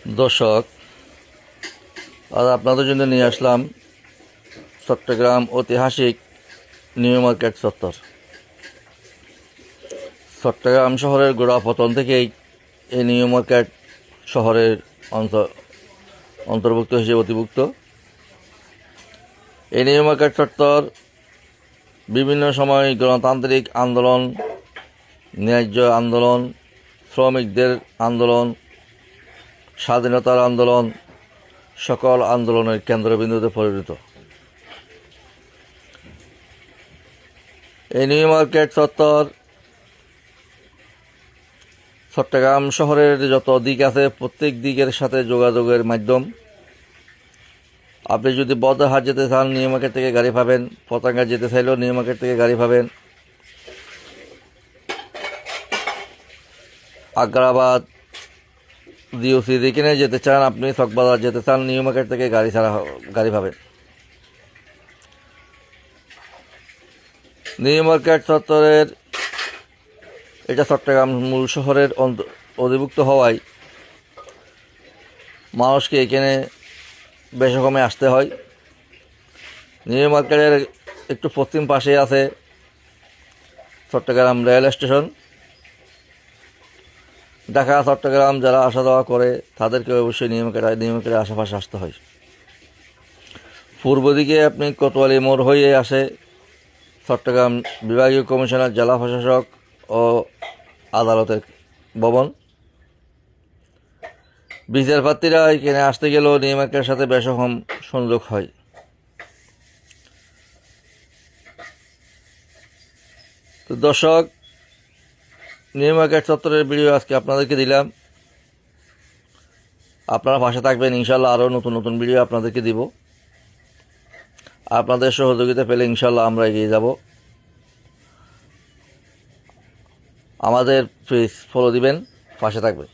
দর্শক, আজ আপনাদের জন্য নিয়ে আসলাম চট্টগ্রাম ঐতিহাসিক নিউ মার্কেট চত্বর। চট্টগ্রাম শহরের গোড়াপতন থেকেই এই নিউ মার্কেট শহরের অন্তর্ভুক্ত হিসেবে অধিভুক্ত। এই নিউ মার্কেট চত্বর বিভিন্ন সময় গণতান্ত্রিক আন্দোলন, ন্যায্য আন্দোলন, শ্রমিকদের আন্দোলন, স্বাধীনতার আন্দোলন, সকল আন্দোলনের কেন্দ্রবিন্দুতে পরিণত। এই নিউ মার্কেট চত্বর চট্টগ্রাম শহরের যত দিক আছে প্রত্যেক দিকের সাথে যোগাযোগের মাধ্যম। আপনি যদি বদরহাট যেতে চান নিউ মার্কেট থেকে গাড়ি পাবেন, পতেঙ্গা যেতে চাইলেও নিউ মার্কেট থেকে গাড়ি পাবেন, আগ্রাবাদ ডিওসি যেখানে যেতে চান, আপনি চকবাজার যেতে চান, নিউ মার্কেট থেকে গাড়ি পাবেন। নিউ মার্কেট চত্বরের এটা চট্টগ্রাম মূল শহরের অধিভুক্ত হওয়ায় মানুষকে এখানে বেশি কমে আসতে হয়। নিউ মার্কেটের একটু পশ্চিম পাশে আছে চট্টগ্রাম রেল স্টেশন। ঢাকা চট্টগ্রাম যারা আসা যাওয়া করে তাদেরকে অবশ্যই নিউ মার্কেটের আশেপাশে আসতে হয়। পূর্ব দিকে আপনি কোতোয়ালি মোড় হয়ে আসে চট্টগ্রাম বিভাগীয় কমিশনার, জেলা প্রশাসক ও আদালতের ভবন। বিচারপ্রার্থীরা এখানে আসতে গেলেও নিউ মার্কেটের সাথে বেশকম সংযোগ হয়। তো দর্শক, নিউ মার্কেট চত্বরের ভিডিও আজকে আপনাদেরকে দিলাম। আপনারা পাশে থাকবেন, ইনশাল্লাহ আরও নতুন নতুন ভিডিও আপনাদেরকে দিব। আপনাদের সহযোগিতা পেলে ইনশাল্লাহ আমরা এগিয়ে যাব। আমাদের পেজ ফলো দিবেন, পাশে থাকবেন।